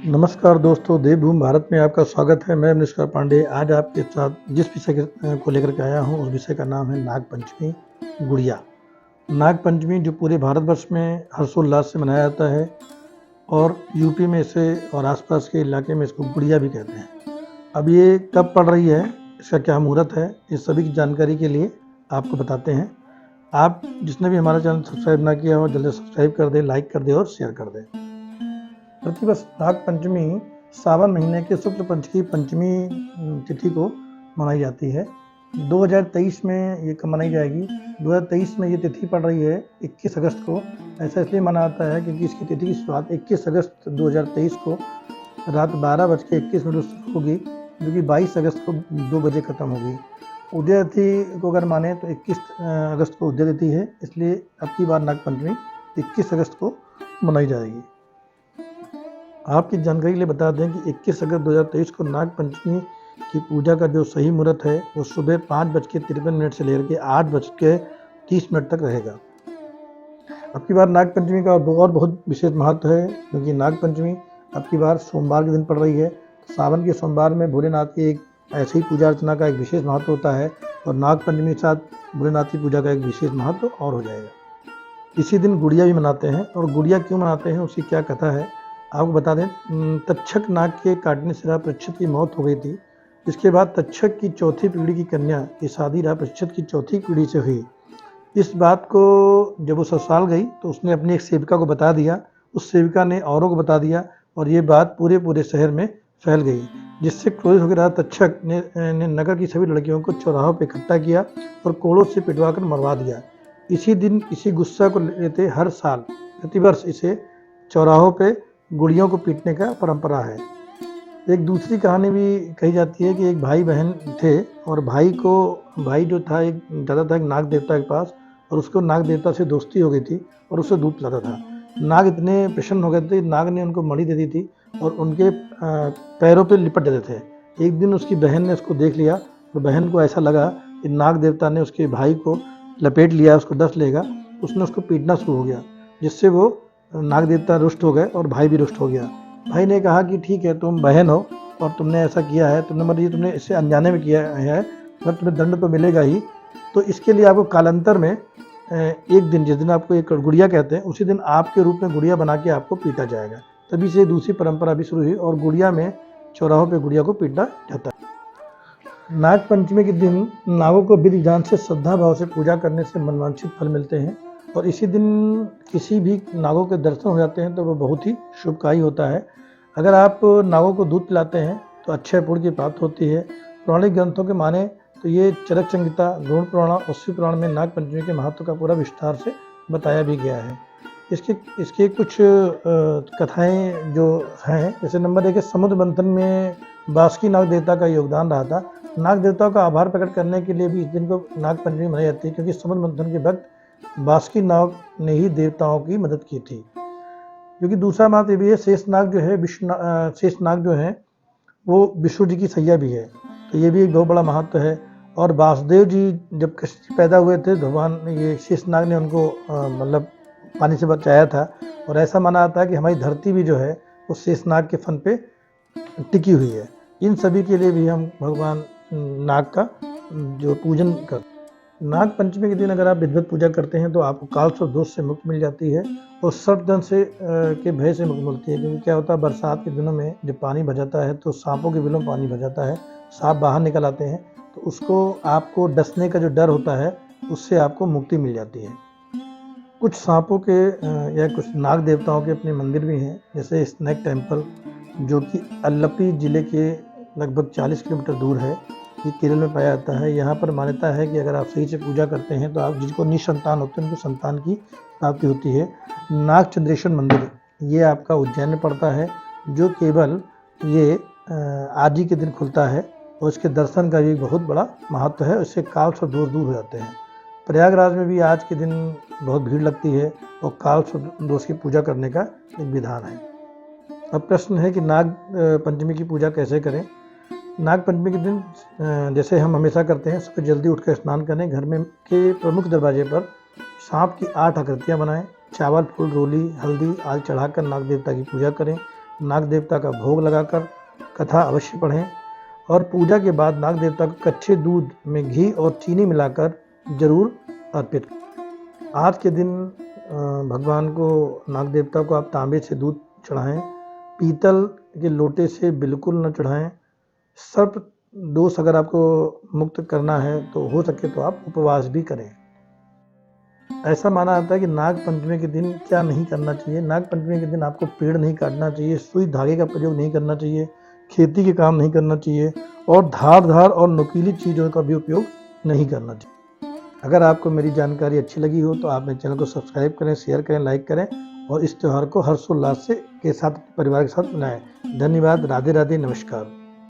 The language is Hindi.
नमस्कार दोस्तों, देवभूमि भारत में आपका स्वागत है। मैं निष्कार पांडे आज आपके साथ जिस विषय को लेकर के आया हूं उस विषय का नाम है नाग पंचमी, गुड़िया। नाग पंचमी जो पूरे भारतवर्ष में हर्षोल्लास से मनाया जाता है और यूपी में इसे और आसपास के इलाके में इसको गुड़िया भी कहते हैं। अब ये कब पड़ रही है, इसका क्या मुहूर्त है, इस सभी की जानकारी के लिए आपको बताते हैं। आप जिसने भी हमारा चैनल सब्सक्राइब ना किया हो जल्दी सब्सक्राइब कर दें, लाइक कर दें और शेयर कर दें। प्रतिवर्ष नाग पंचमी सावन महीने के शुक्ल पक्ष की पंचमी तिथि को मनाई जाती है। 2023 में ये कब मनाई जाएगी? 2023 में ये तिथि पड़ रही है 21 अगस्त को। ऐसा इसलिए मना जाता है क्योंकि इसकी तिथि की शुरुआत 21 अगस्त 2023 को रात 12:21 शुरू होगी, जो कि 22 अगस्त को 2 बजे खत्म होगी। उदय तिथि को अगर माने तो 21 अगस्त को उदय तिथि है, इसलिए अब की बार नाग पंचमी 21 अगस्त को मनाई जाएगी। आपकी जानकारी के लिए बता दें कि 21 अगस्त 2023 को नाग पंचमी की पूजा का जो सही मुहूर्त है वो सुबह 5:53 से लेकर के 8:30 तक रहेगा। अब की बार नाग पंचमी का और बहुत विशेष महत्व है क्योंकि नाग पंचमी अब की बार सोमवार के दिन पड़ रही है। सावन के सोमवार में भोलेनाथ की एक ऐसी ही पूजा अर्चना का एक विशेष महत्व होता है और नाग पंचमी के साथ भोलेनाथ की पूजा का एक विशेष महत्व और हो जाएगा। इसी दिन गुड़िया भी मनाते हैं और गुड़िया क्यों मनाते हैं उसकी क्या कथा है आपको बता दें। तक्षक नाग के काटने से राजा परीक्षित की मौत हो गई थी। इसके बाद तक्षक की चौथी पीढ़ी की कन्या की शादी राजा परीक्षित की चौथी पीढ़ी से हुई। इस बात को जब वो ससुराल गई तो उसने अपनी एक सेविका को बता दिया, उस सेविका ने औरों को बता दिया और ये बात पूरे शहर में फैल गई, जिससे क्रोधित होकर राजा तक्षक ने नगर की सभी लड़कियों को चौराहों पर इकट्ठा किया और कोड़ों से पिटवा कर मरवा दिया। इसी दिन इसी गुस्सा को लेते हर साल प्रतिवर्ष इसे चौराहों पे गुड़ियों को पीटने का परंपरा है। एक दूसरी कहानी भी कही जाती है कि एक भाई बहन थे और भाई जो था एक जाता था एक नाग देवता के पास और उसको नाग देवता से दोस्ती हो गई थी और उससे दूध पिलाता था। नाग इतने प्रसन्न हो गए थे, नाग ने उनको मणि दे दी थी और उनके पैरों पे लिपट जाते थे। एक दिन उसकी बहन ने उसको देख लिया और बहन को ऐसा लगा कि नाग देवता ने उसके भाई को लपेट लिया, उसको डस लेगा। उसने उसको पीटना शुरू हो गया, जिससे वो नाग देवता रुष्ट हो गए और भाई भी रुष्ट हो गया। भाई ने कहा कि ठीक है, तुम बहन हो और तुमने ऐसा किया है, तुमने इसे अनजाने में किया है, मगर तुम्हें दंड तो मिलेगा ही। तो इसके लिए आपको कालांतर में एक दिन, जिस दिन आपको एक गुड़िया कहते हैं, उसी दिन आपके रूप में गुड़िया बना के आपको पीटा जाएगा। तभी से दूसरी परंपरा भी शुरू हुई और गुड़िया में चौराहों पर गुड़िया को पीटा जाता है। नाग पंचमी के दिन नागों को विधि विधान से श्रद्धा भाव से पूजा करने से मनवांछित फल मिलते हैं और इसी दिन किसी भी नागों के दर्शन हो जाते हैं तो वो बहुत ही शुभकारी होता है। अगर आप नागों को दूध पिलाते हैं तो अक्षय पुण्य की प्राप्ति होती है। पौराणिक ग्रंथों के माने तो ये चरक संहिता, गरुड़ पुराण और शिव पुराण में नाग पंचमी के महत्व का पूरा विस्तार से बताया भी गया है। इसके कुछ कथाएं जो हैं, जैसे नंबर 1 है समुद्र मंथन में बासुकी नाग देवता का योगदान रहा था। नाग देवताओं का आभार प्रकट करने के लिए भी इस दिन को नाग पंचमी मनाई जाती है क्योंकि समुद्र मंथन के वक्त बासुकी नाग ने ही देवताओं की मदद की थी। क्योंकि दूसरा बात ये भी है, शेषनाग जो है वो विष्णु जी की सैया भी है, तो ये भी एक बहुत बड़ा महत्व है। और वासुदेव जी जब कृष्ण पैदा हुए थे, भगवान ये शेषनाग ने उनको मतलब पानी से बचाया था और ऐसा माना जाता है कि हमारी धरती भी जो है वो शेषनाग के फन पे टिकी हुई है। इन सभी के लिए भी हम भगवान नाग का जो पूजन करते हैं। नाग पंचमी के दिन अगर आप विधिवत पूजा करते हैं तो आपको कालसर्प दोष से मुक्ति मिल जाती है और सर्पदंश से के भय से मुक्ति मिलती है। क्योंकि क्या होता है, बरसात के दिनों में जब पानी भर जाता है तो सांपों के बिलों में पानी भर जाता है, सांप बाहर निकल आते हैं, तो उसको आपको डसने का जो डर होता है उससे आपको मुक्ति मिल जाती है। कुछ सांपों के या कुछ नाग देवताओं के अपने मंदिर भी हैं, जैसे स्नेक टेम्पल जो कि अल्लपी जिले के लगभग 40 किलोमीटर दूर है। ये केरल में पाया जाता है। यहाँ पर मान्यता है कि अगर आप सही से पूजा करते हैं तो आप जिनको निसंतान होते हैं उनको संतान की प्राप्ति होती है। नाग चंद्रेश्वर मंदिर ये आपका उज्जैन में पड़ता है, जो केवल ये आज ही के दिन खुलता है और इसके दर्शन का भी बहुत बड़ा महत्व है। इससे कालसर्प दोष दूर हो जाते हैं। प्रयागराज में भी आज के दिन बहुत भीड़ लगती है और कालसर्प दोष की पूजा करने का एक विधान है। अब प्रश्न है कि नाग पंचमी की पूजा कैसे करें। नाग पंचमी के दिन जैसे हम हमेशा करते हैं, सुबह जल्दी उठकर स्नान करें, घर में के प्रमुख दरवाजे पर सांप की 8 आकृतियां बनाएं, चावल, फूल, रोली, हल्दी आदि चढ़ाकर नाग देवता की पूजा करें। नाग देवता का भोग लगाकर कथा अवश्य पढ़ें और पूजा के बाद नाग देवता को कच्चे दूध में घी और चीनी मिलाकर जरूर अर्पित करें। आज के दिन भगवान को, नाग देवता को आप तांबे से दूध चढ़ाएं, पीतल के लोटे से बिल्कुल न चढ़ाएं। सर्प दोष अगर आपको मुक्त करना है तो हो सके तो आप उपवास भी करें। ऐसा माना जाता है कि नाग पंचमी के दिन क्या नहीं करना चाहिए। नाग पंचमी के दिन आपको पेड़ नहीं काटना चाहिए, सुई धागे का प्रयोग नहीं करना चाहिए, खेती के काम नहीं करना चाहिए और धार और नुकीली चीज़ों का भी उपयोग नहीं करना चाहिए। अगर आपको मेरी जानकारी अच्छी लगी हो तो आप मेरे चैनल को सब्सक्राइब करें, शेयर करें, लाइक करें और इस त्यौहार को हर्षोल्लास के साथ परिवार के साथ मनाएं। धन्यवाद। राधे राधे, नमस्कार।